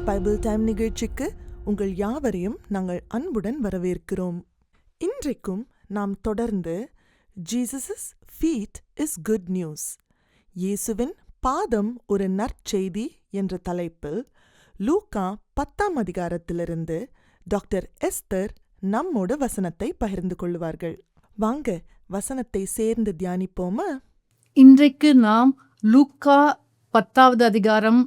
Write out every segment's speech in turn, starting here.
Bible time நிகழ்ச்சிக்கு உங்கள் யாவரையும் நாங்கள் அன்புடன் வரவேற்கிறோம். இன்றைக்கும் நாம் தொடர்ந்து Jesus feet is good news, இயேசுவின் பாதம் ஒரு நற்செய்தி என்ற தலைப்பில் லூக்கா 10ஆம் அதிகாரத்திலிருந்து டாக்டர் எஸ்தர் நம்மோட வசனத்தை பகிர்ந்து கொள்வார்கள். வாங்க வசனத்தை சேர்ந்து தியானிப்போமா? இன்றைக்கு நாம் லூக்கா 10வது அதிகாரம்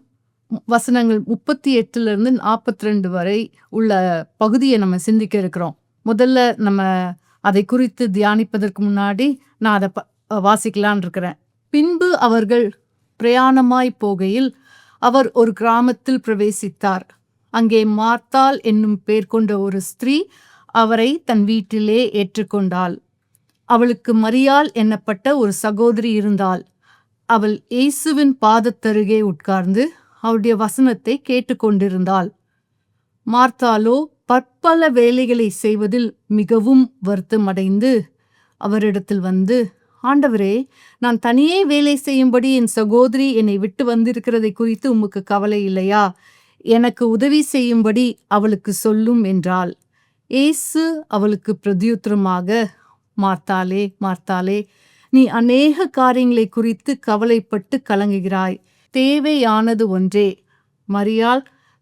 வசனங்கள் 38 42 வரை உள்ள பகுதியை நம்ம சிந்திக்க இருக்கிறோம். முதல்ல நம்ம அதை குறித்து தியானிப்பதற்கு முன்னாடி நான் அதை வாசிக்கலான் இருக்கிறேன். பின்பு அவர்கள் பிரயாணமாய் போகையில் அவர் ஒரு கிராமத்தில் பிரவேசித்தார். அங்கே மார்த்தாள் என்னும் பேர் கொண்ட ஒரு ஸ்திரீ அவரை தன் வீட்டிலே ஏற்றுக்கொண்டாள். அவளுக்கு மரியாள் என்னப்பட்ட ஒரு சகோதரி இருந்தாள். அவள் இயேசுவின் பாதத்தருகே உட்கார்ந்து அவருடைய வசனத்தை கேட்டுக்கொண்டிருந்தாள். மார்த்தாளோ பற்பல வேலைகளை செய்வதில் மிகவும் வருத்தமடைந்து அவரிடத்தில் வந்து, ஆண்டவரே, நான் தனியே வேலை செய்யும்படி என் சகோதரி என்னை விட்டு வந்திருக்கிறதை குறித்து உமக்கு கவலை இல்லையா? எனக்கு உதவி செய்யும்படி அவளுக்கு சொல்லும் என்றாள். இயேசு அவளுக்கு பிரதியுத்தரமாக, மார்த்தாளே, மார்த்தாளே, நீ அநேக காரியங்களை குறித்து கவலைப்பட்டு கலங்குகிறாய். தேவையானது ஒன்றே. மரியாள்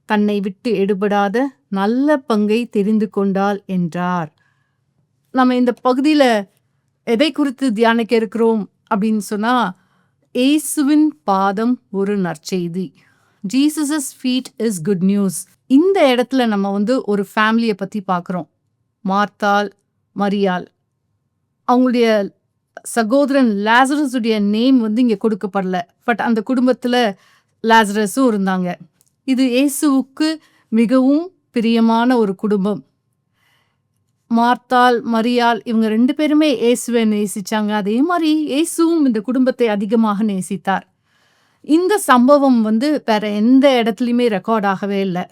தன்னை விட்டு எடுபடாத நல்ல பங்கை தெரிந்து கொண்டாள் என்றார். நம்ம இந்த பகுதியில் எதை குறித்து தியானிக்க இருக்கிறோம் அப்படின்னு சொன்னா, இயேசுவின் பாதம் ஒரு நற்செய்தி. Jesus feet is good news. இந்த இடத்துல நம்ம ஒரு ஃபேமிலியை பற்றி பார்க்குறோம். மார்த்தாள், மரியாள். அவங்களுடைய சகோதரன் லாசரஸுடைய நேம் இங்கே கொடுக்கப்படல. பட் அந்த குடும்பத்தில் லாசரஸும் இருந்தாங்க. இது இயேசுவுக்கு மிகவும் பிரியமான ஒரு குடும்பம். மார்த்தாள், மரியாள் இவங்க 2 பேருமே இயேசுவை நேசிச்சாங்க. அதே மாதிரி இயேசுவும் இந்த குடும்பத்தை அதிகமாக நேசித்தார். இந்த சம்பவம் வேற எந்த இடத்துலையுமே ரெக்கார்ட் ஆகவே இல்லை.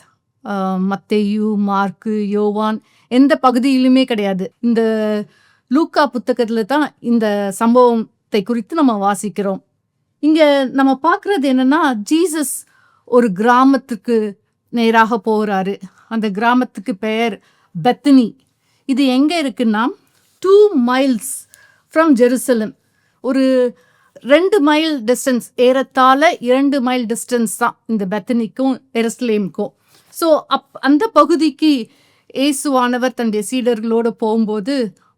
மத்தேயு, மார்க்கு, யோவான் எந்த பகுதியிலுமே கிடையாது. இந்த லூக்கா புத்தகத்தில் தான் இந்த சம்பவத்தை குறித்து நம்ம வாசிக்கிறோம். இங்கே நம்ம பார்க்குறது என்னன்னா, ஜீசஸ் ஒரு கிராமத்துக்கு நேராக போகிறாரு. அந்த கிராமத்துக்கு பெயர் பெத்தனி. இது எங்கே இருக்குன்னா 2 miles ஃப்ரம் ஜெருசலம். ஒரு 2 மைல் டிஸ்டன்ஸ், ஏறத்தாழ 2 மைல் டிஸ்டன்ஸ் தான் இந்த பெத்தனிக்கும் எருசலேமுக்கும். ஸோ அந்த பகுதிக்கு இயேசுவானவர் தன்னுடைய சீடர்களோடு போகும்போது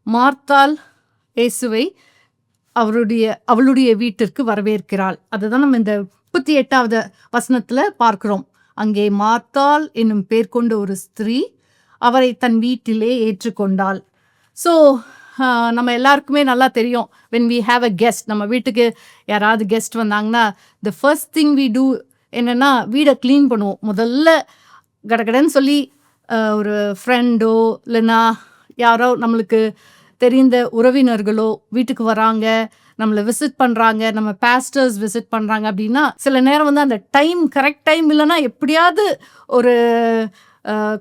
மார்த்தாள் இயேசுவை அவளுடைய வீட்டிற்கு வரவேற்கிறாள். அதுதான் நம்ம இந்த 38வது வசனத்தில் பார்க்கிறோம். அங்கே மார்த்தாள் என்னும் பேர் கொண்ட ஒரு ஸ்திரீ அவரை தன் வீட்டிலே ஏற்றுக்கொண்டாள். ஸோ நம்ம எல்லாருக்குமே நல்லா தெரியும், when we have a guest, நம்ம வீட்டுக்கு யாராவது கெஸ்ட் வந்தாங்கன்னா the first thing we do என்னென்னா வீடை க்ளீன் பண்ணுவோம். முதல்ல கடகடன்னு சொல்லி ஒரு ஃப்ரெண்டோ இல்லைன்னா யாரோ நம்மளுக்கு தெரிந்த உறவினர்களோ வீட்டுக்கு வராங்க, நம்மளை விசிட் பண்ணுறாங்க, நம்ம பாஸ்டர்ஸ் விசிட் பண்ணுறாங்க அப்படின்னா சில நேரம் அந்த டைம் கரெக்ட் டைம் இல்லைன்னா எப்படியாவது ஒரு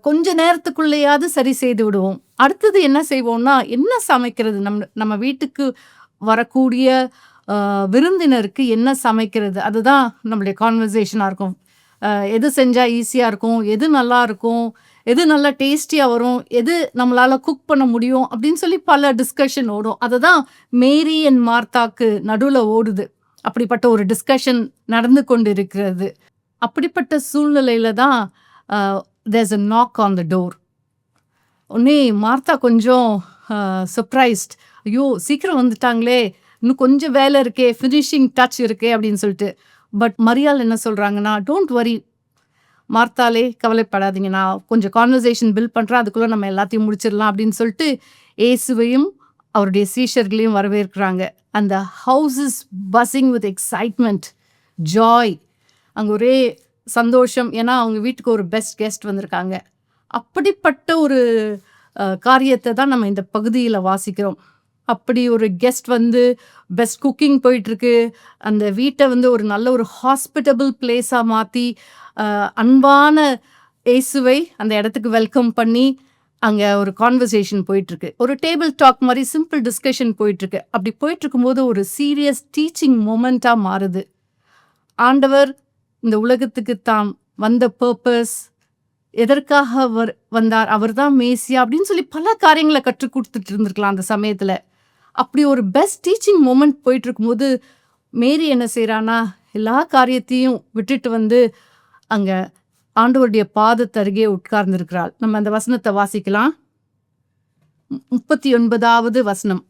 கொஞ்ச நேரத்துக்குள்ளேயாவது சரி செய்து விடுவோம். அடுத்தது என்ன செய்வோம்னா, என்ன சமைக்கிறது, நம்ம வீட்டுக்கு வரக்கூடிய விருந்தினருக்கு என்ன சமைக்கிறது, அதுதான் நம்மளுடைய கான்வர்சேஷனாக இருக்கும். எது செஞ்சால் ஈஸியாக இருக்கும், எது நல்லா இருக்கும், எது நல்லா டேஸ்டியாக வரும், எது நம்மளால் குக் பண்ண முடியும் அப்படின்னு சொல்லி பல டிஸ்கஷன் ஓடும். அதுதான் மேரி அண்ட் மார்த்தாக்கு நடுவில் ஓடுது. அப்படிப்பட்ட ஒரு டிஸ்கஷன் நடந்து கொண்டு இருக்கிறது. அப்படிப்பட்ட சூழ்நிலையில் தான் there's a knock on the door. உடனே மார்த்தா கொஞ்சம் சர்ப்ரைஸ்ட், ஐயோ சீக்கிரம் வந்துட்டாங்களே, இன்னும் கொஞ்சம் வேலை இருக்கே, ஃபினிஷிங் டச் இருக்கே அப்படின்னு சொல்லிட்டு. பட் மரியாள் என்ன சொல்கிறாங்கன்னா, டோன்ட் வரி மார்த்தாளே, கவலைப்படாதீங்க, நான் கொஞ்சம் கான்வர்சேஷன் பில்ட் பண்ணுறேன், அதுக்குள்ளே நம்ம எல்லாத்தையும் முடிச்சிடலாம் அப்படின்னு சொல்லிட்டு இயேசுவையும் அவருடைய சீஷர்களையும் வரவேற்கிறாங்க. அந்த house is buzzing with excitement, Joy. அங்கே ஒரே சந்தோஷம், ஏன்னா அவங்க வீட்டுக்கு ஒரு பெஸ்ட் கெஸ்ட் வந்திருக்காங்க. அப்படிப்பட்ட ஒரு காரியத்தை தான் நம்ம இந்த பகுதியில் வாசிக்கிறோம். அப்படி ஒரு கெஸ்ட் பெஸ்ட் குக்கிங் போயிட்டுருக்கு. அந்த வீட்டை ஒரு நல்ல ஒரு ஹாஸ்பிட்டபிள் பிளேஸாக மாற்றி அன்பான இயேசுவை அந்த இடத்துக்கு வெல்கம் பண்ணி அங்கே ஒரு கான்வர்சேஷன் போயிட்டுருக்கு. ஒரு டேபிள் டாக் மாதிரி சிம்பிள் டிஸ்கஷன் போயிட்டுருக்கு. அப்படி போயிட்டுருக்கும்போது ஒரு சீரியஸ் டீச்சிங் மொமெண்ட்டாக மாறுது. ஆண்டவர் இந்த உலகத்துக்கு தாம் வந்த பர்பஸ், எதற்காக வந்தார், அவர் தான் மேசியா அப்படின்னு சொல்லி பல காரியங்களை கற்றுக் கொடுத்துட்டு இருந்திருக்கலாம் அந்த சமயத்தில். அப்படி ஒரு பெஸ்ட் டீச்சிங் மூமெண்ட் போயிட்டு இருக்கும்போது மேரி என்ன செய்கிறான்னா, எல்லா காரியத்தையும் விட்டுட்டு வந்து அங்கே ஆண்டவருடைய பாதத்தருகே உட்கார்ந்திருக்கிறாள். நம்ம அந்த வசனத்தை வாசிக்கலாம். 39வது வசனம்.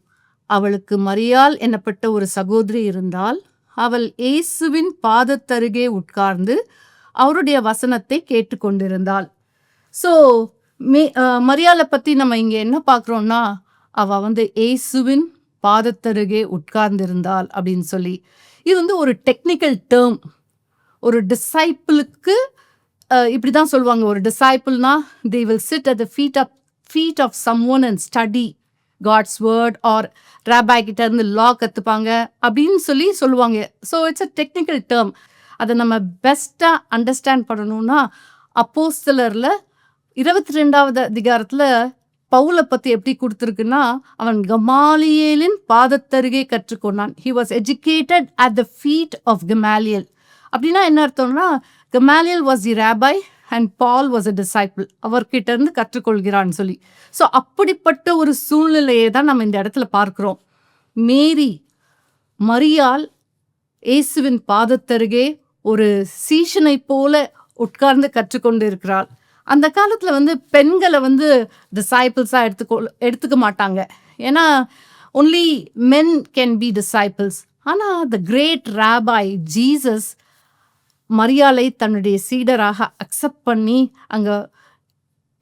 அவளுக்கு மரியாள் என்னப்பட்ட ஒரு சகோதரி இருந்தால், அவள் இயேசுவின் பாதத்தருகே உட்கார்ந்து அவருடைய வசனத்தை கேட்டுக்கொண்டிருந்தாள். ஸோ மரியாளை பற்றி நம்ம இங்கே என்ன பார்க்குறோம்னா, அவள் வந்து இயேசுவின் பாதத்தருகே உட்கார்ந்திருந்தாள் அப்படின்னு சொல்லி. இது வந்து ஒரு டெக்னிக்கல் டேர்ம். ஒரு டிசைப்பிளுக்கு இப்படி தான் சொல்லுவாங்க. ஒரு டிசைப்பிள்னா they will sit at the feet of someone and study God's word, or rabbi கிட்ட இருந்து law கற்றுப்பாங்க அப்படின்னு சொல்லி சொல்லுவாங்க. So it's a technical term. அதை நம்ம பெஸ்ட்டாக அண்டர்ஸ்டாண்ட் பண்ணணும்னா, அப்போஸ்தலரில் 22வது அதிகாரத்தில் பவுலை பற்றி எப்படி கொடுத்துருக்குன்னா, அவன் கமாலியேலின் பாதத்தருகே கற்றுக்கொண்டான். he was educated at the feet of Gamaliel. அப்படின்னா என்ன அர்த்தம்னா, Gamaliel was the rabbi and Paul was a disciple. அவர்கிட்ட இருந்து கற்றுக்கொள்கிறான்னு சொல்லி. ஸோ அப்படிப்பட்ட ஒரு சூழ்நிலையை தான் நம்ம இந்த இடத்துல பார்க்குறோம். மேரி, மரியாள் இயேசுவின் பாதத்தருகே ஒரு சீஷனை போல உட்கார்ந்து கற்றுக்கொண்டு இருக்கிறாள். அந்த காலத்தில் வந்து பெண்களை வந்து டிசைபிள்ஸாக எடுத்துக்க மாட்டாங்க. ஏன்னா only men can be disciples. ஆனால் த கிரேட் ராபாய் ஜீசஸ் மரியாளை தன்னுடைய சீடராக அக்செப்ட் பண்ணி அங்கே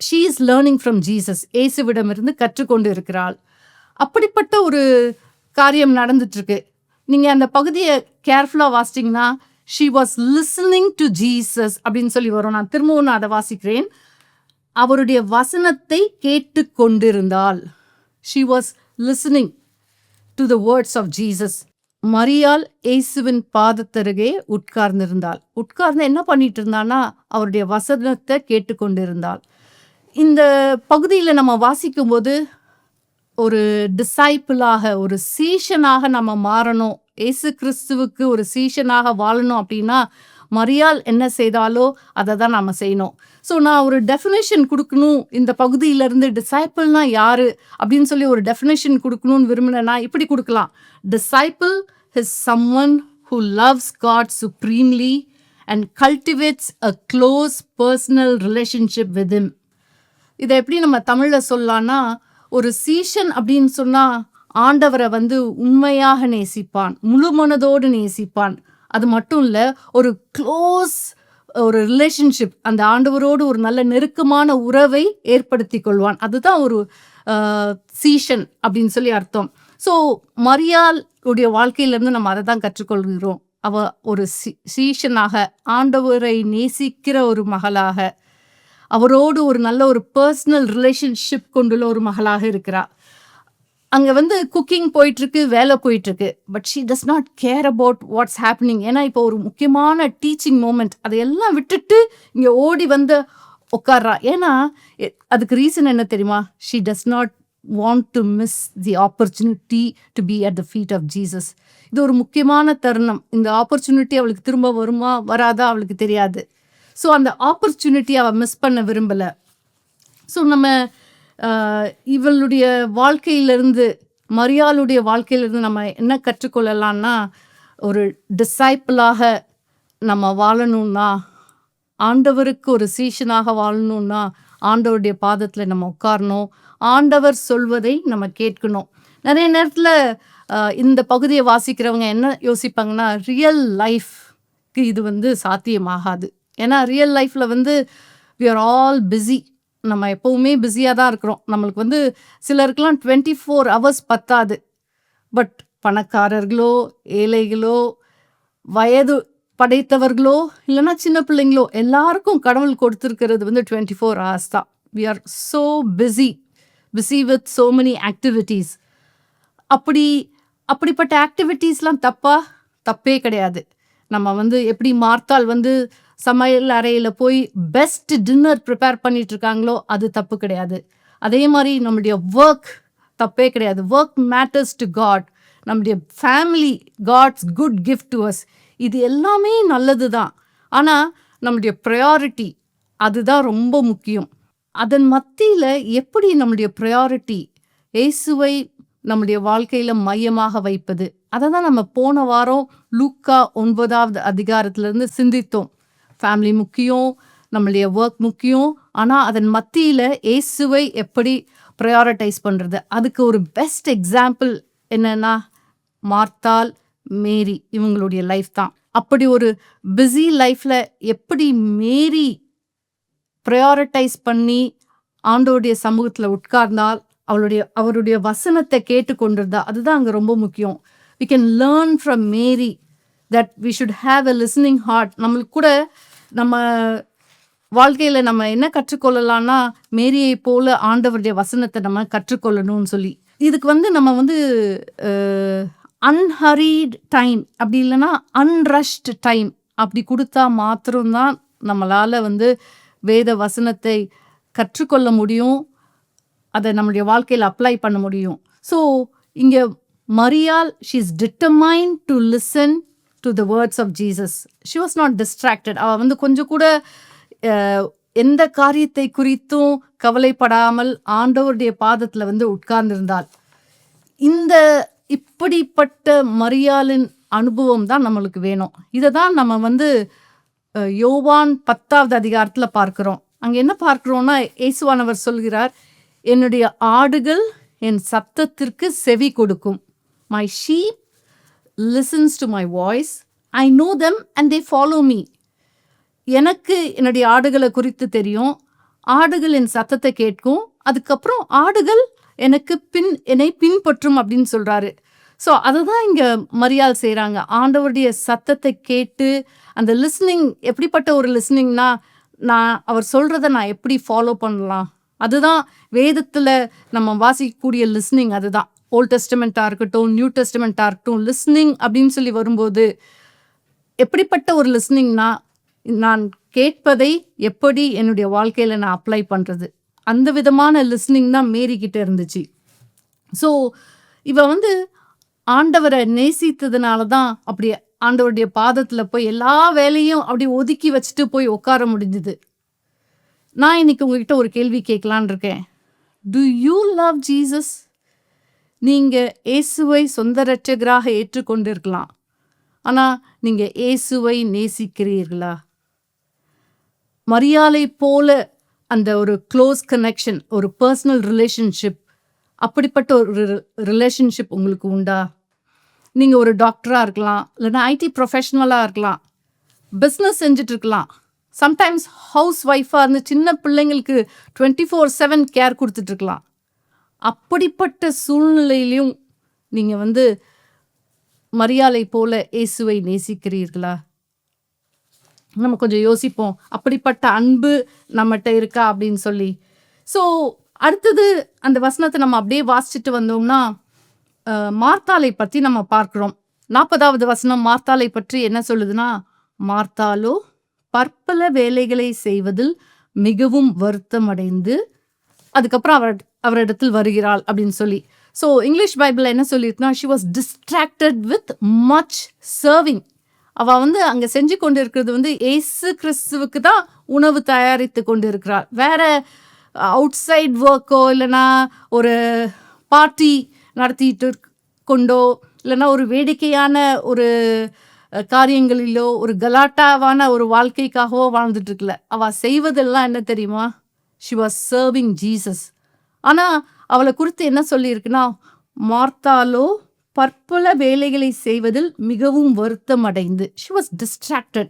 she is learning from Jesus, இயேசுவிடமிருந்து கற்றுக்கொண்டு இருக்கிறாள். அப்படிப்பட்ட ஒரு காரியம் நடந்துட்டுருக்கு. நீங்கள் அந்த பகுதியை கேர்ஃபுல்லாக வாசிட்டிங்கன்னா, she was listening to Jesus அப்படின்னு சொல்லி வரும். நான் திரும்பவும் அதை வாசிக்கிறேன். அவருடைய வசனத்தை கேட்டு கொண்டிருந்தாள். she was listening to the words of Jesus. மரியாள் இயேசுவின் பாதத்தருகே உட்கார்ந்திருந்தாள். உட்கார்ந்து என்ன பண்ணிட்டு இருந்தான்னா, அவருடைய வசனத்தை கேட்டு கொண்டிருந்தாள். இந்த பகுதியில் நம்ம வாசிக்கும்போது ஒரு டிசைப்பிளாக, ஒரு சீஷனாக நம்ம மாறணும், இயேசு கிறிஸ்துவுக்கு ஒரு சீஷனாக வாழணும் அப்படின்னா மரியாள் என்ன செய்தாலோ அதை தான் நம்ம செய்யணும். ஸோ நான் ஒரு டெஃபினேஷன் கொடுக்கணும் இந்த பகுதியிலேருந்து, டிசைப்பிள்னா யார் அப்படின்னு சொல்லி ஒரு டெஃபினேஷன் கொடுக்கணும்னு விரும்பினேன்னா இப்படி கொடுக்கலாம். Disciple is someone who loves God supremely and cultivates a close personal relationship with him. இதை எப்படி நம்ம தமிழில் சொல்லலான்னா, ஒரு சீஷன் அப்படின்னு சொன்னால் ஆண்டவரை வந்து உண்மையாக நேசிப்பான், முழு மனதோடு நேசிப்பான். அது மட்டும் இல்லை, ஒரு க்ளோஸ் ஒரு ரிலேஷன்ஷிப், அந்த ஆண்டவரோடு ஒரு நல்ல நெருக்கமான உறவை ஏற்படுத்தி கொள்வான். அதுதான் ஒரு சீஷன் அப்படின்னு சொல்லி அர்த்தம். ஸோ மரியாள் உடைய வாழ்க்கையிலேருந்து நம்ம அதை தான் கற்றுக்கொள்கிறோம். அவள் ஒரு சீஷனாக, ஆண்டவரை நேசிக்கிற ஒரு மகளாக, அவரோடு ஒரு நல்ல ஒரு பர்சனல் ரிலேஷன்ஷிப் கொண்டுள்ள ஒரு மகளாக இருக்கிறாள். அங்கே வந்து குக்கிங் போயிட்டுருக்கு, வேலை போயிட்டுருக்கு, but she does not care about what's happening. ஏன்னா இப்போ ஒரு முக்கியமான டீச்சிங் மூமெண்ட், அதையெல்லாம் விட்டுட்டு இங்கே ஓடி வந்து உட்கார்றா. ஏன்னா அதுக்கு ரீசன் என்ன தெரியுமா? She does not want to miss the opportunity to be at the feet of Jesus. இது ஒரு முக்கியமான தருணம். இந்த ஆப்பர்ச்சுனிட்டி அவளுக்கு திரும்ப வருமா வராதா அவளுக்கு தெரியாது. ஸோ அந்த ஆப்பர்ச்சுனிட்டி அவள் மிஸ் பண்ண விரும்பலை. ஸோ நம்ம இவளுடைய வாழ்க்கையிலிருந்து, மரியாளுடைய வாழ்க்கையிலிருந்து நம்ம என்ன கற்றுக்கொள்ளலான்னா, ஒரு டிசைப்பிளாக நம்ம வாழணும்னா, ஆண்டவருக்கு ஒரு சீஷனாக வாழணும்னா ஆண்டவருடைய பாதத்தில் நம்ம உட்காரணும், ஆண்டவர் சொல்வதை நம்ம கேட்கணும். நிறைய நேரத்தில் இந்த பகுதியை வாசிக்கிறவங்க என்ன யோசிப்பாங்கன்னா, ரியல் லைஃப்க்கு இது வந்து சாத்தியமாகாது. ஏன்னா ரியல் லைஃப்பில் வந்து we are all busy. நம்ம எப்போவுமே பிஸியாக தான் இருக்கிறோம். நம்மளுக்கு வந்து சிலருக்கெல்லாம் 24 hours பத்தாது. பட் பணக்காரர்களோ, ஏழைகளோ, வயது படைத்தவர்களோ, இல்லைன்னா சின்ன பிள்ளைங்களோ, எல்லாருக்கும் கடவுள் கொடுத்துருக்கிறது வந்து 24 hours தான். we are so busy with so many activities. அப்படிப்பட்ட ஆக்டிவிட்டீஸ்லாம் தப்பே கிடையாது. நம்ம வந்து எப்படி மார்த்தாள் வந்து சமையல் அறையில் போய் பெஸ்ட் டின்னர் ப்ரிப்பேர் பண்ணிட்டு இருக்காங்களோ அது தப்பு கிடையாது. அதே மாதிரி நம்முடைய ஒர்க் தப்பே கிடையாது. Work matters to God. நம்முடைய family God's good gift to us. இது எல்லாமே நல்லது தான். ஆனால் நம்முடைய ப்ரையாரிட்டி அதுதான் ரொம்ப முக்கியம். அதன் மத்தியில எப்படி நம்முடைய ப்ரையாரிட்டி இயேசுவை நம்முடைய வாழ்க்கையில மையமாக வைப்பது. அததான் நம்ம போன வாரம் லூக்கா 9வது அதிகாரத்திலிருந்து சிந்தித்தோம். ஃபேமிலி முக்கியம், நம்மளுடைய ஒர்க் முக்கியம். ஆனா அதன் மத்தியில இயேசுவை எப்படி ப்ரையாரிட்டைஸ் பண்றது? அதுக்கு ஒரு பெஸ்ட் எக்ஸாம்பிள் என்னன்னா, மார்த்தாள், மேரி இவங்களுடைய லைஃப் தான். அப்படி ஒரு பிஸி லைஃப்ல எப்படி மேரி ப்ரையாரிட்டைஸ் பண்ணி ஆண்டவருடைய சமூகத்துல உட்கார்ந்தால், அவருடைய வசனத்தை கேட்டு கொண்டிருந்தா, அதுதான் அங்க ரொம்ப முக்கியம். we can learn from Mary that we should have a listening heart. நம்மளுக்கு கூட நம்ம வாழ்க்கையில நம்ம என்ன கற்றுக்கொள்ளலாம்னா, மேரியை போல ஆண்டவருடைய வசனத்தை நம்ம கற்றுக்கொள்ளணும்னு சொல்லி. இதுக்கு நம்ம அன்ஹரீட் டைம் அப்படி இல்லைன்னா அன்ரஷ்ட் டைம் அப்படி கொடுத்தா மாத்திரம்தான் நம்மளால வேத வசனத்தை கற்றுக்கொள்ள முடியும். அதை நம்மளுடைய வாழ்க்கையில் அப்ளை பண்ண முடியும். ஸோ இங்கே Mariyal she is determined to listen to the words of Jesus. She was not distracted. அவள் கொஞ்சம் கூட எந்த காரியத்தை குறித்தும் கவலைப்படாமல் ஆண்டவருடைய பாதத்தில் உட்கார்ந்திருந்தாள். இந்த இப்படிப்பட்ட மரியாளின் அனுபவம் தான் நம்மளுக்கு வேணும். இதை தான் நம்ம யோவான் 10வது அதிகாரத்தில் பார்க்கிறோம். அங்கே என்ன பார்க்கிறோம்னா, இயேசுவானவர் சொல்கிறார், என்னுடைய ஆடுகள் என் சத்தத்திற்கு செவி கொடுக்கும். My sheep listens to my voice, I know them and they follow me. எனக்கு என்னுடைய ஆடுகளை குறித்து தெரியும். ஆடுகள் என் சத்தத்தை கேட்கும். அதுக்கப்புறம் ஆடுகள் என்னை பின்பற்றும் அப்படின்னு சொல்றாரு. ஸோ அதை தான் இங்கே மரியாள் செய்கிறாங்க. ஆண்டவருடைய சத்தத்தை கேட்டு அந்த லிஸ்னிங் எப்படிப்பட்ட ஒரு லிஸ்னிங்னா, அவர் சொல்கிறத நான் எப்படி ஃபாலோ பண்ணலாம், அதுதான் வேதத்தில் நம்ம வாசிக்கக்கூடிய லிஸ்னிங். அதுதான் ஓல்ட் டெஸ்டமெண்ட்டாக இருக்கட்டும், நியூ டெஸ்டமெண்ட்டாக இருக்கட்டும், லிஸ்னிங் அப்படின்னு சொல்லி வரும்போது எப்படிப்பட்ட ஒரு லிஸ்னிங்னா, நான் கேட்பதை எப்படி என்னுடைய வாழ்க்கையில் நான் அப்ளை பண்ணுறது, அந்த விதமான லிஸ்னிங் தான் மேரிக்கிட்ட இருந்துச்சு. ஸோ இவ ஆண்டவரை நேசித்ததுனால தான் அப்படி ஆண்டவருடைய பாதத்தில் போய் எல்லா வேலையும் அப்படி ஒதுக்கி வச்சுட்டு போய் உட்கார முடிஞ்சுது. நான் இன்னைக்கு உங்ககிட்ட ஒரு கேள்வி கேட்கலான் இருக்கேன். To you love Jesus? நீங்கள் இயேசுவை சொந்த இரட்சகராக ஏற்றுக்கொண்டிருக்கலாம். ஆனால் நீங்கள் இயேசுவை நேசிக்கிறீர்களா? மரியாளை போல அந்த ஒரு க்ளோஸ் கனெக்ஷன், ஒரு பர்சனல் ரிலேஷன்ஷிப், அப்படிப்பட்ட ஒரு ரிலேஷன்ஷிப் உங்களுக்கு உண்டா? நீங்கள் ஒரு டாக்டராக இருக்கலாம், இல்லைன்னா ஐடி ப்ரொஃபஷனலாக இருக்கலாம், பிஸ்னஸ் செஞ்சுட்டு இருக்கலாம், சம்டைம்ஸ் ஹவுஸ் ஒய்ஃபாக இருந்து சின்ன பிள்ளைங்களுக்கு 24/7 கேர் கொடுத்துட்ருக்கலாம். அப்படிப்பட்ட சூழ்நிலையிலையும் நீங்கள் மரியாளை போல இயேசுவை நேசிக்கிறீர்களா? நம்ம கொஞ்சம் யோசிப்போம், அப்படிப்பட்ட அன்பு நம்மகிட்ட இருக்கா அப்படின்னு சொல்லி. ஸோ அடுத்தது அந்த வசனத்தை நம்ம அப்படியே வாசிச்சுட்டு வந்தோம்னா, மார்த்தாளை பற்றி நம்ம பார்க்குறோம். 40வது வசனம் மார்த்தாளை பற்றி என்ன சொல்லுதுன்னா, மார்த்தாளோ பற்பல வேலைகளை செய்வதில் மிகவும் வருத்தம் அடைந்து, அதுக்கப்புறம் அவரிடத்தில் வருகிறாள் அப்படின்னு சொல்லி. ஸோ இங்கிலீஷ் பைபிள் என்ன சொல்லியிருக்குன்னா, she was distracted with much serving. அவள் அங்கே செஞ்சு கொண்டு இருக்கிறது ஏசு கிறிஸ்துவுக்கு தான் உணவு தயாரித்து கொண்டு இருக்கிறாள். வேற அவுட் சைட் ஒர்க்கோ இல்லைனா ஒரு பார்ட்டி நடத்திட்டு கொண்டோ இல்லைன்னா ஒரு வேடிக்கையான ஒரு காரியங்களிலோ ஒரு கலாட்டாவான ஒரு வாழ்க்கைக்காகவோ வாழ்ந்துட்டு இருக்கல. அவள் செய்வதெல்லாம் என்ன தெரியுமா? She was serving Jesus. ஆனால் அவளை குறித்து என்ன சொல்லியிருக்குன்னா, மார்த்தாளோ பற்பல வேலைகளை செய்வதில் மிகவும் வருத்தம் அடைந்து, ஷி வாஸ் டிஸ்ட்ராக்டட்.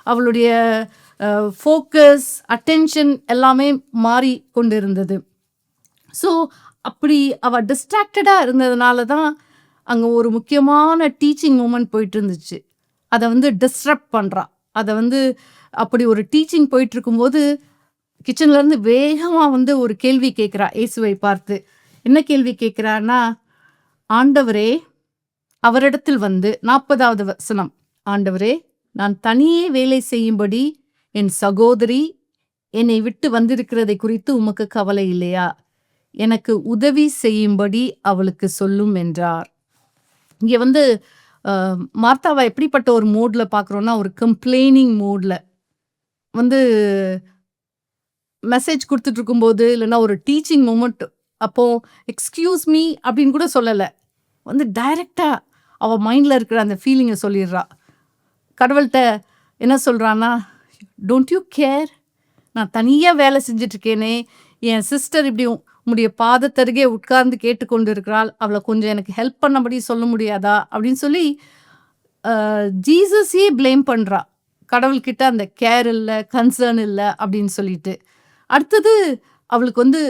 அவளுடைய ஃபோக்கஸ், அட்டென்ஷன் எல்லாமே மாறி கொண்டிருந்தது. ஸோ அப்படி அவள் டிஸ்ட்ராக்டடாக இருந்ததுனால தான் அங்கே ஒரு முக்கியமான டீச்சிங் மூமெண்ட் போயிட்டு இருந்துச்சு. அதை டிஸ்ட்ரப்ட் பண்ணுறா. அதை அப்படி ஒரு டீச்சிங் போயிட்டுருக்கும்போது கிச்சன்லேருந்து வேகமாக ஒரு கேள்வி கேட்குறா இயேசுவை பார்த்து. என்ன கேள்வி கேட்குறான்னா, ஆண்டவரே, அவரிடத்தில் 40வது வசனம், ஆண்டவரே, நான் தனியே வேலை செய்யும்படி என் சகோதரி என்னை விட்டு வந்திருக்கிறதை குறித்து உமக்கு கவலை இல்லையா? எனக்கு உதவி செய்யும்படி அவளுக்கு சொல்லும் என்றார். இங்கே மார்த்தாவை எப்படிப்பட்ட ஒரு மோடில் பார்க்குறோன்னா, ஒரு கம்ப்ளைனிங் மோடில் மெசேஜ் கொடுத்துட்டு இருக்கும்போது இல்லைன்னா ஒரு டீச்சிங் மூமெண்ட் அப்போ எக்ஸ்கியூஸ் மீ அப்படின்னு கூட சொல்லலை, வந்து டைரெக்டாக அவள் மைண்டில் இருக்கிற அந்த ஃபீலிங்கை சொல்லிடுறா. கடவுள்கிட்ட என்ன சொல்கிறான்னா, டோன்ட் யூ கேர், நான் தனியாக வேலை செஞ்சிட்ருக்கேனே, என் சிஸ்டர் இப்படி உம்முடைய பாதத்தருகே உட்கார்ந்து கேட்டுக்கொண்டு இருக்கிறாள், அவளை கொஞ்சம் எனக்கு ஹெல்ப் பண்ணபடி சொல்ல முடியாதா அப்படின்னு சொல்லி ஜீசஸே ப்ளேம் பண்ணுறா. கடவுள்கிட்ட அந்த கேர் இல்லை, கன்சர்ன் இல்லை அப்படின்னு சொல்லிட்டு. அடுத்தது அவளுக்கு வந்து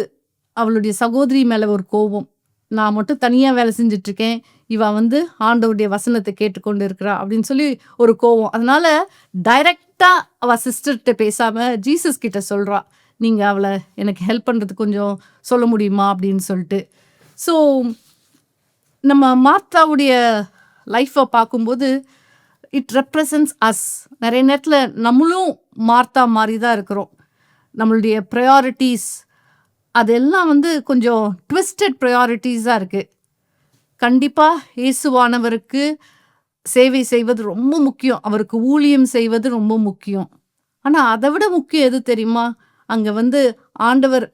அவளுடைய சகோதரி மேலே ஒரு கோபம். நான் மட்டும் தனியாக வேலை செஞ்சிட்ருக்கேன், இவள் வந்து ஆண்டவருடைய வசனத்தை கேட்டுக்கொண்டு இருக்கிறா அப்படின்னு சொல்லி ஒரு கோபம். அதனால டைரெக்டாக அவள் சிஸ்டர்கிட்ட பேசாமல் ஜீசஸ் கிட்ட சொல்கிறா, நீங்கள் அவளை எனக்கு ஹெல்ப் பண்ணுறதுக்கு கொஞ்சம் சொல்ல முடியுமா அப்படின்னு சொல்லிட்டு. ஸோ நம்ம மார்த்தாவுடைய லைஃப்பை பார்க்கும்போது இட் ரெப்ரசன்ட்ஸ் அஸ். நிறைய நேரத்தில் நம்மளும் மார்த்தா மாதிரி தான் இருக்கிறோம். நம்மளுடைய ப்ரையாரிட்டிஸ் அதெல்லாம் வந்து கொஞ்சம் ட்விஸ்டட் ப்ரையாரிட்டிஸாக இருக்குது. கண்டிப்பாக இயேசுவானவருக்கு சேவை செய்வது ரொம்ப முக்கியம், அவருக்கு ஊழியம் செய்வது ரொம்ப முக்கியம். ஆனால் அதை விட முக்கியம் எது தெரியுமா? அங்கே வந்து ஆண்டவர்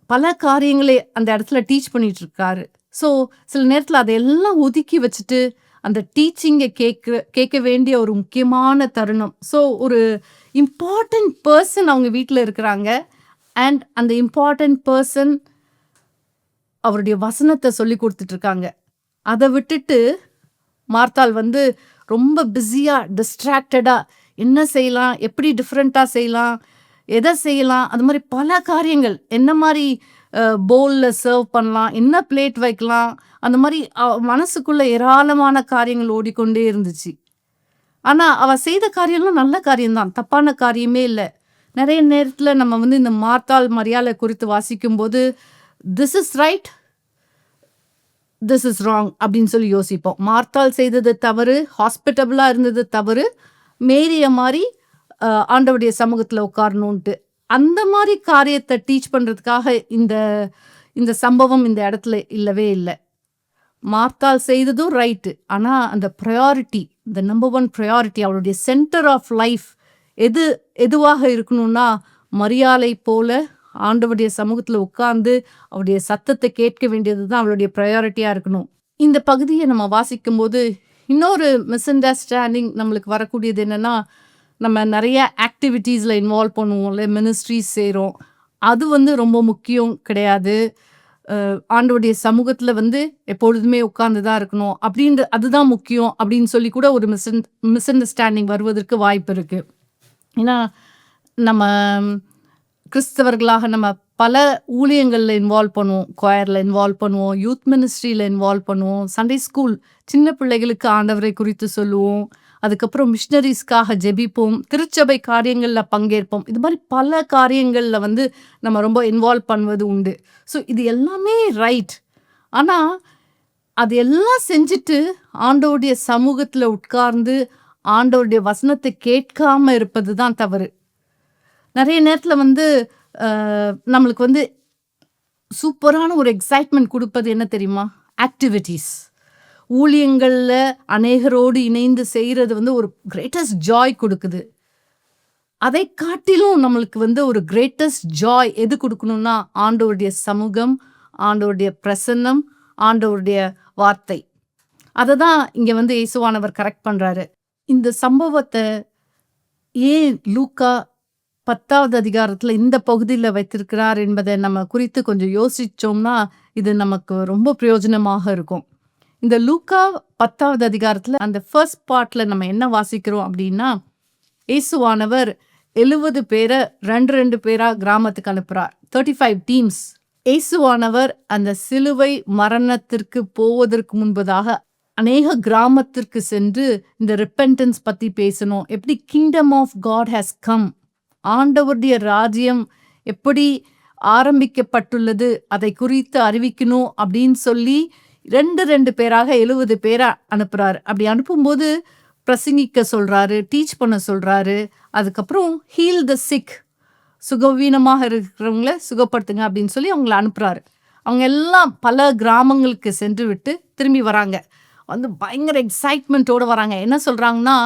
பல காரியங்களை அந்த இடத்துல டீச் பண்ணிட்டு இருக்காரு. ஸோ சில நேரத்தில் அதையெல்லாம் ஒதுக்கி வச்சுட்டு அந்த டீச்சிங்கை கேட்க வேண்டிய ஒரு முக்கியமான தருணம். ஸோ ஒரு இம்பார்ட்டண்ட் பர்சன் அவங்க வீட்டில் இருக்கிறாங்க, அண்ட் அந்த இம்பார்ட்டண்ட் பர்சன் அவருடைய வசனத்தை சொல்லி கொடுத்துட்ருக்காங்க. அதை விட்டுட்டு மார்த்தாள் வந்து ரொம்ப பிஸியாக டிஸ்ட்ராக்டடாக என்ன செய்யலாம், எப்படி டிஃப்ரெண்ட்டாக செய்யலாம், எதை செய்யலாம், அது மாதிரி பல காரியங்கள், என்ன மாதிரி பவுலில் சர்வ் பண்ணலாம், என்ன பிளேட் வைக்கலாம், அந்த மாதிரி மனசுக்குள்ளே ஏராளமான காரியங்கள் ஓடிக்கொண்டே இருந்துச்சு. ஆனால் அவள் செய்த காரியம்லாம் நல்ல காரியம்தான், தப்பான காரியமே இல்லை. நிறைய நேரத்தில் நம்ம வந்து இந்த மார்த்தாள் மரியாதை குறித்து வாசிக்கும்போது this is right, this is wrong அப்படின்னு சொல்லி யோசிப்போம். மார்த்தாள் செய்தது தவறு, ஹாஸ்பிட்டபிளாக இருந்தது தவறு, மேரிய மாதிரி ஆண்டவருடைய சமூகத்தில் உட்காரணுன்ட்டு அந்த மாதிரி காரியத்தை டீச் பண்ணுறதுக்காக இந்த சம்பவம் இந்த இடத்துல இல்லவே இல்லை. மார்த்தாள் செய்ததும் ரைட்டு, ஆனால் அந்த ப்ரையாரிட்டி, இந்த நம்பர் 1 ப்ரையாரிட்டி, அவளுடைய சென்டர் ஆஃப் லைஃப் எதுவாக இருக்கணும்னா மரியாதை போல ஆண்டவருடைய சமூகத்தில் உட்கார்ந்து அவருடைய சத்தத்தை கேட்க வேண்டியது தான் அவளுடைய ப்ரையாரிட்டியாக இருக்கணும். இந்த பகுதியை நம்ம வாசிக்கும்போது இன்னொரு மிஸ் அண்டர்ஸ்டாண்டிங் நம்மளுக்கு வரக்கூடியது என்னென்னா, நம்ம நிறைய ஆக்டிவிட்டீஸில் இன்வால்வ் பண்ணுவோம்ல, மினிஸ்ட்ரிஸ் செய்கிறோம், அது வந்து ரொம்ப முக்கியம் கிடையாது. ஆண்டவருடைய சமூகத்தில் வந்து எப்பொழுதுமே உட்கார்ந்து தான் இருக்கணும் அப்படின்ற அதுதான் முக்கியம் அப்படின்னு சொல்லி கூட ஒரு மிஸ் அண்டர்ஸ்டாண்டிங் வருவதற்கு வாய்ப்பு இருக்குது. ஏன்னா நம்ம கிறிஸ்தவர்களாக நம்ம பல ஊழியங்களில் இன்வால்வ் பண்ணுவோம், கொயரில் இன்வால்வ் பண்ணுவோம், யூத் மினிஸ்ட்ரியில் இன்வால்வ் பண்ணுவோம், சண்டே ஸ்கூல் சின்ன பிள்ளைகளுக்கு ஆண்டவரை குறித்து சொல்லுவோம், அதுக்கப்புறம் மிஷனரிஸ்க்காக ஜெபிப்போம், திருச்சபை காரியங்களில் பங்கேற்போம். இது மாதிரி பல காரியங்களில் வந்து நம்ம ரொம்ப இன்வால்வ் பண்ணுவது உண்டு. ஸோ இது எல்லாமே ரைட். ஆனால் அது எல்லாம் செஞ்சுட்டு ஆண்டவருடைய சமூகத்தில் உட்கார்ந்து ஆண்டவருடைய வசனத்தை கேட்காம இருப்பது தான் தவறு. நிறைய நேரத்தில் வந்து நம்மளுக்கு வந்து சூப்பரான ஒரு எக்ஸைட்மெண்ட் கொடுப்பது என்ன தெரியுமா? ஆக்டிவிட்டீஸ். ஊழியங்களில் அநேகரோடு இணைந்து செய்கிறது வந்து ஒரு கிரேட்டஸ்ட் ஜாய் கொடுக்குது. அதை காட்டிலும் நம்மளுக்கு வந்து ஒரு கிரேட்டஸ்ட் ஜாய் எது கொடுக்கணும்னா ஆண்டவருடைய சமூகம், ஆண்டவருடைய பிரசன்னம், ஆண்டவருடைய வார்த்தை. அதை தான் இங்கே வந்து இயேசுவானவர் கரெக்ட் பண்ணுறாரு. இந்த சம்பவத்தை ஏன் லூக்கா 10வது அதிகாரத்தில் இந்த பகுதியில் வைத்திருக்கிறார் என்பதை நம்ம குறித்து கொஞ்சம் யோசித்தோம்னா இது நமக்கு ரொம்ப பிரயோஜனமாக இருக்கும். இந்த லூக்கா 10வது அதிகாரத்தில் அந்த ஃபர்ஸ்ட் பார்ட்டில் நம்ம என்ன வாசிக்கிறோம் அப்படின்னா, இயேசுவானவர் 70 பேரை 2 பேராக கிராமத்துக்கு அனுப்புகிறார், 35 டீம்ஸ். இயேசுவானவர் அந்த சிலுவை மரணத்திற்கு போவதற்கு முன்பதாக அநேக கிராமத்திற்கு சென்று இந்த ரிப்பென்டன்ஸ் பற்றி பேசணும், எப்படி kingdom of God has come, ஆண்டவருடைய ராஜ்யம் எப்படி ஆரம்பிக்கப்பட்டுள்ளது அதை குறித்து அறிவிக்கணும் அப்படின்னு சொல்லி 2 பேராக 70 பேரை அனுப்புகிறாரு. அப்படி அனுப்பும்போது பிரசங்கிக்க சொல்கிறாரு, டீச் பண்ண சொல்கிறாரு. அதுக்கப்புறம் ஹீல் த சிக், சுகவீனமாக இருக்கிறவங்கள சுகப்படுத்துங்க அப்படின்னு சொல்லி அவங்கள அனுப்புகிறாரு. அவங்க எல்லாம் பல கிராமங்களுக்கு சென்று விட்டு திரும்பி வராங்க, வந்து பயங்கர எக்ஸைட்மெண்ட்டோடு வராங்க. என்ன சொல்கிறாங்கன்னா,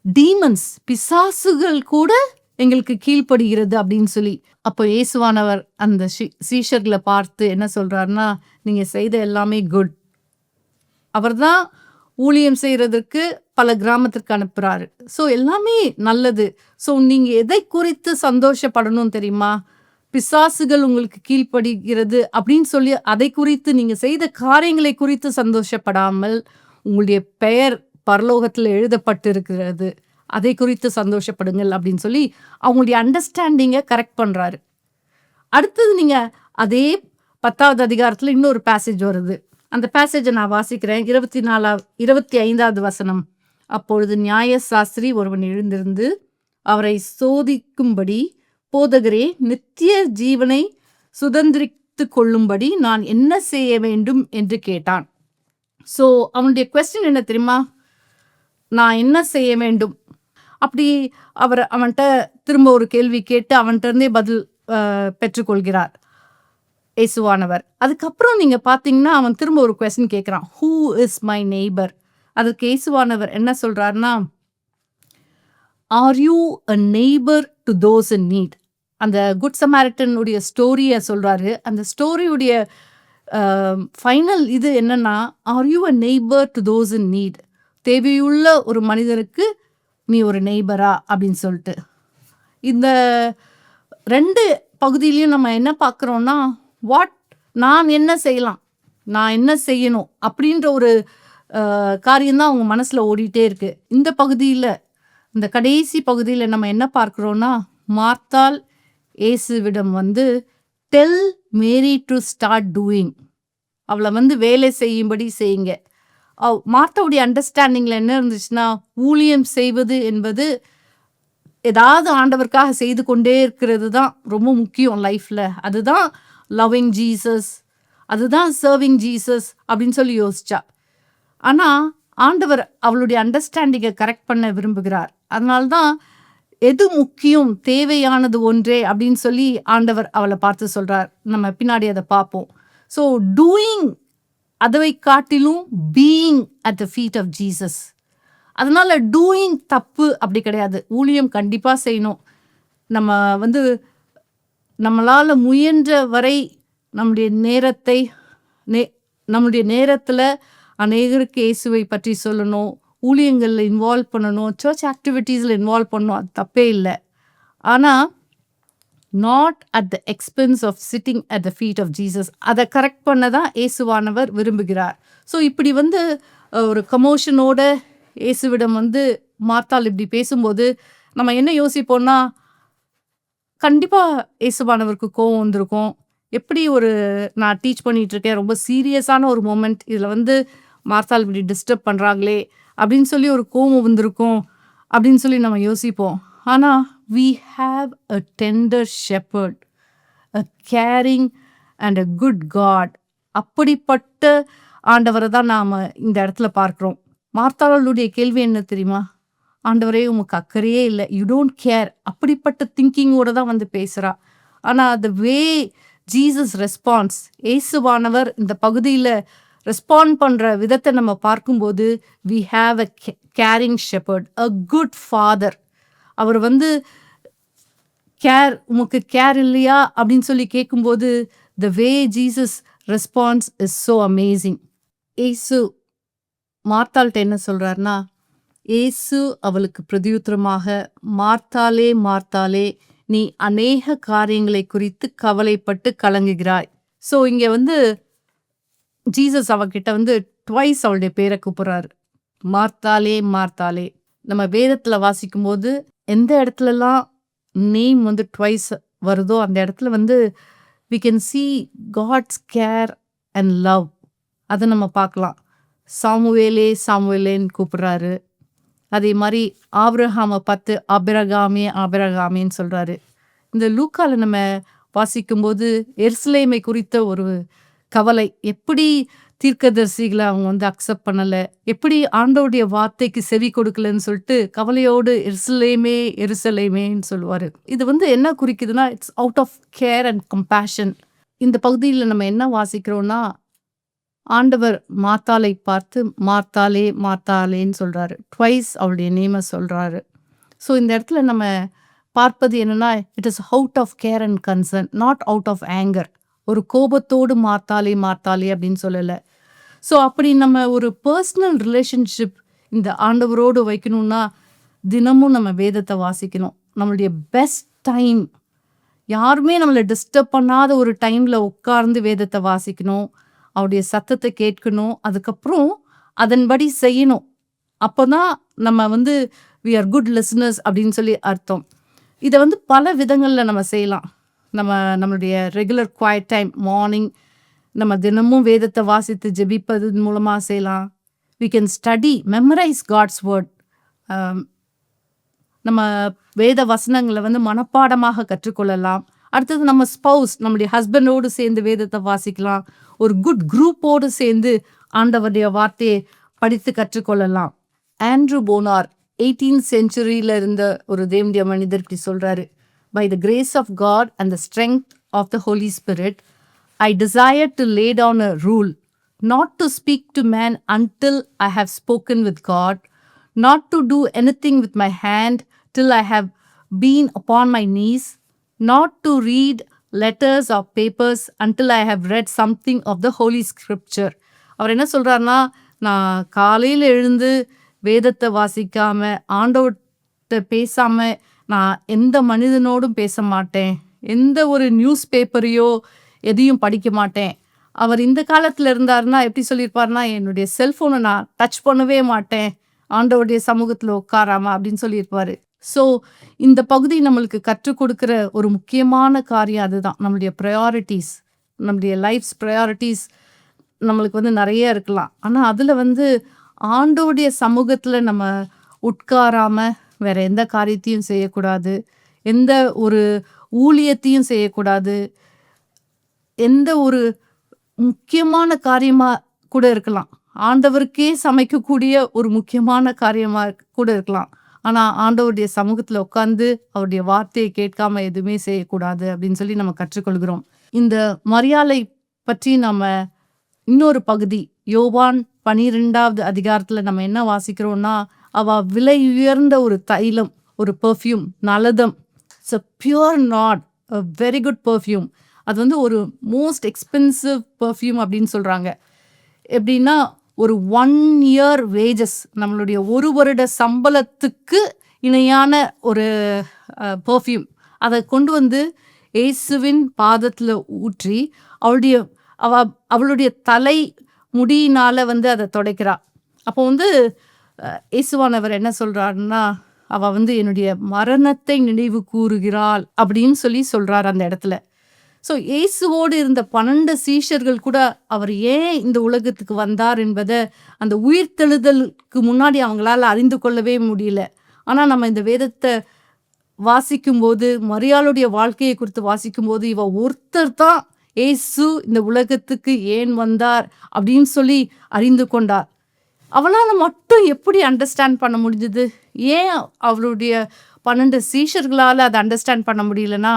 டீமன்ஸ், பிசாசுகள் கூட எங்களுக்கு கீழ்ப்படுகிறது அப்படின்னு சொல்லி. அப்போ இயேசுவானவர் அந்த சீஷர்களை பார்த்து என்ன சொல்றாருன்னா, நீங்க செய்த எல்லாமே குட். அவர்தான் ஊழியம் செய்யறதுக்கு பல கிராமத்திற்கு அனுப்புறாரு. ஸோ எல்லாமே நல்லது. ஸோ நீங்க எதை குறித்து சந்தோஷப்படணும் தெரியுமா? பிசாசுகள் உங்களுக்கு கீழ்ப்படுகிறது அப்படின்னு சொல்லி அதை குறித்து, நீங்க செய்த காரியங்களை குறித்து சந்தோஷப்படாமல், உங்களுடைய பெயர் பரலோகத்தில் எழுதப்பட்டிருக்கிறது, அதை குறித்து சந்தோஷப்படுங்கள் அப்படின்னு சொல்லி அவங்களுடைய அண்டர்ஸ்டாண்டிங்கை கரெக்ட் பண்றாரு. அடுத்தது நீங்க அதே 10வது அதிகாரத்துல இன்னொரு பேசேஜ் வருது. அந்த பேசேஜை நான் வாசிக்கிறேன். 25வது வசனம். அப்பொழுது நியாயசாஸ்திரி ஒருவன் எழுந்திருந்து அவரை சோதிக்கும்படி, போதகரே, நித்திய ஜீவனை சுதந்திரித்து கொள்ளும்படி நான் என்ன செய்ய வேண்டும் என்று கேட்டான். ஸோ அவனுடைய கொஸ்டின் என்ன தெரியுமா? நான் என்ன செய்ய வேண்டும்? அப்படி அவன்கிட்ட திரும்ப ஒரு கேள்வி கேட்டு அவன்கிட்ட இருந்தே பதில் பெற்றுக்கொள்கிறார் இயேசுவானவர். அதுக்கப்புறம் நீங்க பார்த்தீங்கன்னா அவன் திரும்ப ஒரு கொஸ்டின் கேட்குறான், ஹூ இஸ் மை நெய்பர்? அதுக்கு இயேசுவானவர் என்ன சொல்றாருன்னா, are you a neighbour to those in NEET? அந்த குட் சமாரிட்டனுடைய ஸ்டோரியை சொல்றாரு. அந்த ஸ்டோரியுடைய ஃபைனல் இது என்னன்னா, are you a neighbour to those in NEET? தேவையுள்ள ஒரு மனிதருக்கு நீ ஒரு நெய்பரா அப்படின்னு சொல்லிட்டு. இந்த 2 பகுதியிலையும் நம்ம என்ன பார்க்குறோம்னா, நான் என்ன செய்யலாம், நான் என்ன செய்யணும் அப்படின்ற ஒரு காரியம்தான் அவங்க மனசில் ஓடிட்டே இருக்கு. இந்த பகுதியில், இந்த கடைசி பகுதியில் நம்ம என்ன பார்க்குறோன்னா, மார்த்தாள் இயேசுவிடம் வந்து tell Mary to start doing, அவளை வந்து வேலை செய்யும்படி செய்யுங்க. மார்த்தாவுடைய அண்டர்ஸ்டாண்டிங்கில் என்ன இருந்துச்சுன்னா, ஊழியம் செய்வது என்பது ஏதாவது ஆண்டவருக்காக செய்து கொண்டே இருக்கிறது தான் ரொம்ப முக்கியம் லைஃப்பில். அதுதான் லவ்விங் ஜீசஸ், அதுதான் சர்விங் ஜீசஸ் அப்படின்னு சொல்லி யோசிச்சா. ஆனால் ஆண்டவர் அவளுடைய அண்டர்ஸ்டாண்டிங்கை கரெக்ட் பண்ண விரும்புகிறார். அதனால்தான் எது முக்கியம், தேவையானது ஒன்றே அப்படின்னு சொல்லி ஆண்டவர் அவளை பார்த்து சொல்கிறார். நம்ம பின்னாடி அதை பார்ப்போம். ஸோ டூயிங் அதை காட்டிலும் being at the feet of Jesus. அதனால டூயிங் தப்பு அப்படி கிடையாது. ஊழியம் கண்டிப்பாக செய்யணும். நம்ம வந்து நம்மளால் முயன்ற வரை நம்முடைய நேரத்தில் அநேகருக்கு இயேசுவை பற்றி சொல்லணும், ஊழியங்களில் இன்வால்வ் பண்ணணும், சர்ச் ஆக்டிவிட்டீஸில் இன்வால்வ் பண்ணணும். அது தப்பே இல்லை. ஆனால் not at the expense of sitting at the feet of Jesus. அதை கரெக்ட் பண்ண தான் இயேசுவானவர் விரும்புகிறார். ஸோ இப்படி வந்து ஒரு கமோஷனோட இயேசுவிடம் வந்து மார்த்தாள் இப்படி பேசும்போது நம்ம என்ன யோசிப்போம்னா, கண்டிப்பாக இயேசுவானவருக்கு கோவம் வந்திருக்கும். எப்படி நான் டீச் பண்ணிட்டு இருக்கேன், ரொம்ப சீரியஸான ஒரு மொமெண்ட், இதில் வந்து மார்த்தாள் இப்படி டிஸ்டர்ப் பண்ணுறாங்களே அப்படின்னு சொல்லி ஒரு கோவம் வந்திருக்கும் அப்படின்னு சொல்லி நம்ம யோசிப்போம். ஆனால் we have a tender shepherd, a caring and a good God. அப்படிப்பட்ட ஆண்டவரை தான் நாம் இந்த இடத்துல பார்க்குறோம். மார்த்தாளுடைய கேள்வி என்ன தெரியுமா? ஆண்டவரே, உமக்கு அக்கறையே இல்லை, யூ டோன்ட் கேர், அப்படிப்பட்ட திங்கிங்கோடு தான் வந்து பேசுகிறா. ஆனால் the way Jesus ரெஸ்பான்ஸ், இயேசுவானவர் இந்த பகுதியில் ரெஸ்பாண்ட் பண்ணுற விதத்தை நம்ம பார்க்கும்போது we have a caring shepherd, a good father. அவர் வந்து உமக்கு கேர் இல்லையா அப்படின்னு சொல்லி கேட்கும்போது the way Jesus response is so amazing. Yesu மார்த்தாள்கிட்ட என்ன சொல்கிறாருன்னா, ஏசு அவளுக்கு பிரதியுத்தரமாக, மார்த்தாளே மார்த்தாளே, நீ அநேக காரியங்களை குறித்து கவலைப்பட்டு கலங்குகிறாய். ஸோ இங்கே வந்து ஜீசஸ் அவகிட்ட வந்து ட்வைஸ் அவளுடைய பேரை கூப்பிட்றாரு, மார்த்தாளே மார்த்தாளே. நம்ம வேதத்தில் வாசிக்கும்போது எந்த இடத்துலலாம் நேம் வந்து ட்வைஸ் வருதோ அந்த இடத்துல வந்து we can see God's care and love. அதை நம்ம பார்க்கலாம். சாமுவேலே சாமுவேலேன்னு கூப்பிட்றாரு. அதே மாதிரி ஆபிரகாமை பார்த்து ஆபிரகாமேன்னு சொல்கிறாரு. இந்த லூக்காவில் நம்ம வாசிக்கும்போது எருசலேமை குறித்த ஒரு கவலை, எப்படி தீர்க்கதரிசிகளை அவங்க வந்து அக்செப்ட் பண்ணலை, எப்படி ஆண்டவருடைய வார்த்தைக்கு செவி கொடுக்கலன்னு சொல்லிட்டு கவலையோடு எருசலேமேன்னு சொல்லுவார். இது வந்து என்ன குறிக்குதுன்னா, it's out of care and compassion. இந்த பகுதியில் நம்ம என்ன வாசிக்கிறோன்னா, ஆண்டவர் மார்த்தாளை பார்த்து மார்த்தாளே மார்த்தாளேன்னு சொல்கிறாரு. ட்வைஸ் அவளுடைய நேமை சொல்கிறாரு. ஸோ இந்த இடத்துல நம்ம பார்ப்பது என்னன்னா, it is out of care and concern, not out of anger. ஒரு கோபத்தோடு மார்த்தாலே மார்த்தாலே அப்படின்னு சொல்லல. ஸோ அப்படி நம்ம ஒரு பர்சனல் ரிலேஷன்ஷிப் இந்த ஆண்டவரோடு வைக்கணும்னா தினமும் நம்ம வேதத்தை வாசிக்கணும். நம்மளுடைய பெஸ்ட் டைம், யாருமே நம்மளை டிஸ்டர்ப் பண்ணாத ஒரு டைமில் உட்கார்ந்து வேதத்தை வாசிக்கணும், அவருடைய சத்தத்தை கேட்கணும், அதுக்கப்புறம் அதன்படி செய்யணும். அப்போ தான் நம்ம வந்து we are good listeners அப்படின்னு சொல்லி அர்த்தம். இதை வந்து பல விதங்களில் நம்ம செய்யலாம். நம்மளுடைய ரெகுலர் குவைட் டைம் மார்னிங் நம்ம தினமும் வேதத்தை வாசித்து ஜெபிப்பது மூலமாக செய்யலாம். we can study, memorize God's word. நம்ம வேத வசனங்களை வந்து மனப்பாடமாக கற்றுக்கொள்ளலாம். அடுத்தது நம்ம ஸ்பௌஸ், நம்முடைய ஹஸ்பண்டோடு சேர்ந்து வேதத்தை வாசிக்கலாம். ஒரு குட் குரூப்போடு சேர்ந்து ஆண்டவருடைய வார்த்தையை படித்து கற்றுக்கொள்ளலாம். ஆண்ட்ரூ போனார் 18th செஞ்சுரியில் இருந்த ஒரு தேவனுடைய மனிதர் இப்படி சொல்றாரு, by the grace of God and the strength of the Holy Spirit I desire to lay down a rule, not to speak to man until I have spoken with God, not to do anything with my hand till I have been upon my knees, not to read letters or papers until I have read something of the Holy Scripture. அவர் என்ன சொல்கிறாருன்னா, நான் காலையில் எழுந்து வேதத்தை வாசிக்காமல் ஆண்டவர்கிட்ட பேசாமல் நான் எந்த மனிதனோடும் பேச மாட்டேன், எந்த ஒரு நியூஸ் பேப்பரையோ எதையும் படிக்க மாட்டேன். அவர் இந்த காலத்தில் இருந்தாருன்னா எப்படி சொல்லியிருப்பாருன்னா, என்னுடைய செல்ஃபோனை நான் டச் பண்ணவே மாட்டேன் ஆண்டவருடைய சமூகத்தில் உட்காராம அப்படின்னு சொல்லியிருப்பாரு. ஸோ இந்த பகுதி நம்மளுக்கு கற்றுக் கொடுக்குற ஒரு முக்கியமான காரியம் அதுதான். நம்மளுடைய ப்ரையாரிட்டிஸ், நம்மளுடைய லைஃப்ஸ் ப்ரையாரிட்டிஸ் நம்மளுக்கு வந்து நிறைய இருக்கலாம். ஆனால் அதில் வந்து ஆண்டவருடைய சமூகத்தில் நம்ம உட்காராமல் வேற எந்த காரியத்தையும் செய்யக்கூடாது, எந்த ஒரு ஊழியத்தையும் செய்யக்கூடாது, எந்த ஒரு முக்கியமான காரியமாக கூட இருக்கலாம், ஆண்டவருக்கே சமைக்கக்கூடிய ஒரு முக்கியமான காரியமாக கூட இருக்கலாம். ஆனால் ஆண்டவருடைய சமூகத்தில் உட்காந்து அவருடைய வார்த்தையை கேட்காம எதுவுமே செய்யக்கூடாது அப்படின்னு சொல்லி நம்ம கற்றுக்கொள்கிறோம். இந்த மரியாளை பற்றி நம்ம இன்னொரு பகுதி யோவான் 12வது அதிகாரத்தில் நம்ம என்ன வாசிக்கிறோம்னா, அவ விலை உயர்ந்த ஒரு தைலம், ஒரு பெர்ஃப்யூம், நலதம், it's a pure nard, a very good perfume. அது வந்து ஒரு மோஸ்ட் எக்ஸ்பென்சிவ் பெர்ஃப்யூம் அப்படின்னு சொல்கிறாங்க. எப்படின்னா ஒரு 1 year wages, நம்மளுடைய ஒரு வருட சம்பளத்துக்கு இணையான ஒரு பெர்ஃப்யூம், அதை கொண்டு வந்து இயேசுவின் பாதத்தில் ஊற்றி அவளுடைய தலை முடியினால் வந்து அதை துடைக்கிறா. அப்போ வந்து இயேசுவானவர் என்ன சொல்கிறாருன்னா, அவள் வந்து என்னுடைய மரணத்தை நினைவு கூறுகிறாள் அப்படின்னு சொல்கிறார் அந்த இடத்துல. ஸோ இயேசுவோடு இருந்த 12 சீஷர்கள் கூட அவர் ஏன் இந்த உலகத்துக்கு வந்தார் என்பதை அந்த உயிர்த்தெழுதலுக்கு முன்னாடி அவங்களால அறிந்து கொள்ளவே முடியல. ஆனால் நம்ம இந்த வேதத்தை வாசிக்கும்போது, மரியாளுடைய வாழ்க்கையை குறித்து வாசிக்கும்போது, இவ ஒருத்தர் தான் இயேசு இந்த உலகத்துக்கு ஏன் வந்தார் அப்படின்னு அறிந்து கொண்டார். அவளால் மட்டும் எப்படி அண்டர்ஸ்டாண்ட் பண்ண முடிஞ்சது? ஏன் அவளுடைய 12 சீஷர்களால் அதை அண்டர்ஸ்டாண்ட் பண்ண முடியலன்னா,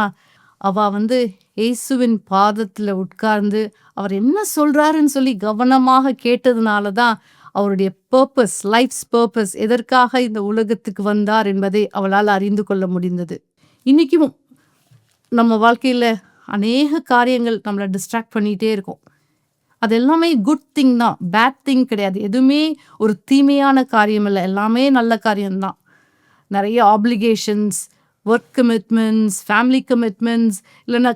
அவள் வந்து இயேசுவின் பாதத்தில் உட்கார்ந்து அவர் என்ன சொல்கிறாருன்னு கவனமாக கேட்டதுனால தான் அவருடைய பர்பஸ், லைஃப்ஸ் பர்பஸ், எதற்காக இந்த உலகத்துக்கு வந்தார் என்பதை அவளால் அறிந்து கொள்ள முடிந்தது. இன்றைக்கும் நம்ம வாழ்க்கையில் அநேக காரியங்கள் நம்மளை டிஸ்ட்ராக்ட் பண்ணிகிட்டே இருக்கும். அது எல்லாமே குட் திங் தான், பேட் திங் கிடையாது. எதுவுமே ஒரு தீமையான காரியம் இல்லை, எல்லாமே நல்ல காரியம்தான். நிறைய applications, work commitments, family commitments, இல்லைன்னா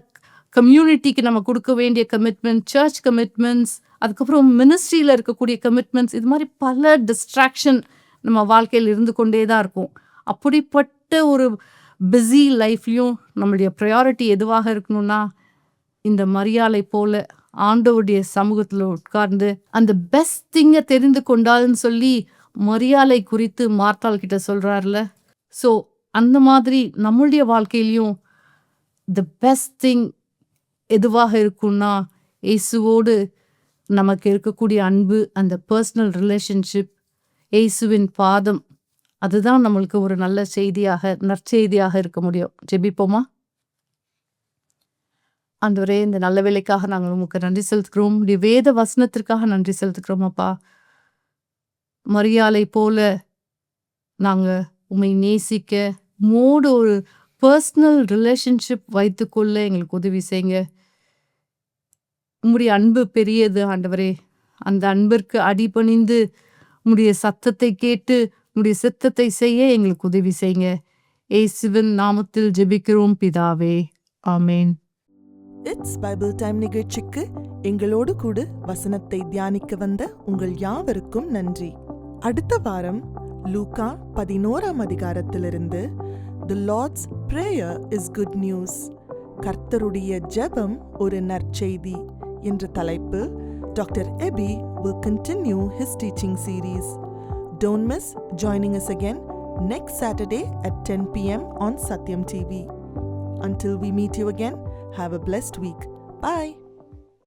கம்யூனிட்டிக்கு நம்ம கொடுக்க வேண்டிய கமிட்மெண்ட், சர்ச் கமிட்மெண்ட்ஸ், அதுக்கப்புறம் மினிஸ்ட்ரியில் இருக்கக்கூடிய கமிட்மெண்ட்ஸ், இது மாதிரி பல டிஸ்ட்ராக்ஷன் நம்ம வாழ்க்கையில் இருந்து கொண்டே தான் இருக்கும். அப்படிப்பட்ட ஒரு பிஸி லைஃப்லையும் நம்மளுடைய ப்ரையாரிட்டி எதுவாக இருக்கணும்னா, இந்த மரியாளை போல ஆண்டவருடைய சமூகத்தில் உட்கார்ந்து அந்த பெஸ்ட் திங்கை தெரிந்து கொண்டால்னு மரியாளை குறித்து மார்த்தாள் கிட்ட சொல்கிறார்ல. ஸோ அந்த மாதிரி நம்மளுடைய வாழ்க்கையிலையும் த பெஸ்ட் திங் எதுவாக இருக்கும்னா, இயேசுவோடு நமக்கு இருக்கக்கூடிய அன்பு, அந்த பர்சனல் ரிலேஷன்ஷிப், இயேசுவின் பாதம், அதுதான் நம்மளுக்கு ஒரு நல்ல செய்தியாக, நற்செய்தியாக இருக்க முடியும். ஜெபிப்போமா? ஆண்டவரே, இந்த நல்ல வேலைக்காக நாங்கள் உமக்கு நன்றி செலுத்துக்கிறோம். உடைய வேத வசனத்திற்காக நன்றி செலுத்துக்கிறோம் அப்பா. மரியாளை போல நாங்கள் உம்மை நேசிக்க, உம்மோடு ஒரு பர்சனல் ரிலேஷன்ஷிப் வைத்துக்கொள்ள எங்களுக்கு உதவி செய்யுங்க. உம்முடைய அன்பு பெரியது ஆண்டவரே. அந்த அன்பிற்கு அடிபணிந்து உம்முடைய சத்தத்தை கேட்டு உம்முடைய சித்தத்தை செய்ய எங்களுக்கு உதவி செய்யுங்க. இயேசுவின் நாமத்தில் ஜெபிக்கிறோம் பிதாவே. ஆமென். இட்ஸ் பைபிள் டைம் நிகழ்ச்சிக்கு எங்களோடு கூட வசனத்தை தியானிக்க வந்த உங்கள் யாவருக்கும் நன்றி. அடுத்த வாரம் லூக்கா 11ஆம் அதிகாரத்திலிருந்து The Lord's Prayer is Good News, கர்த்தருடைய ஜெபம் ஒரு நற்செய்தி என்ற தலைப்பில் doctor எபி will continue his teaching series. Don't miss joining us again next Saturday at 10 p.m. on Satyam TV. Until we meet you again, have a blessed week. Bye.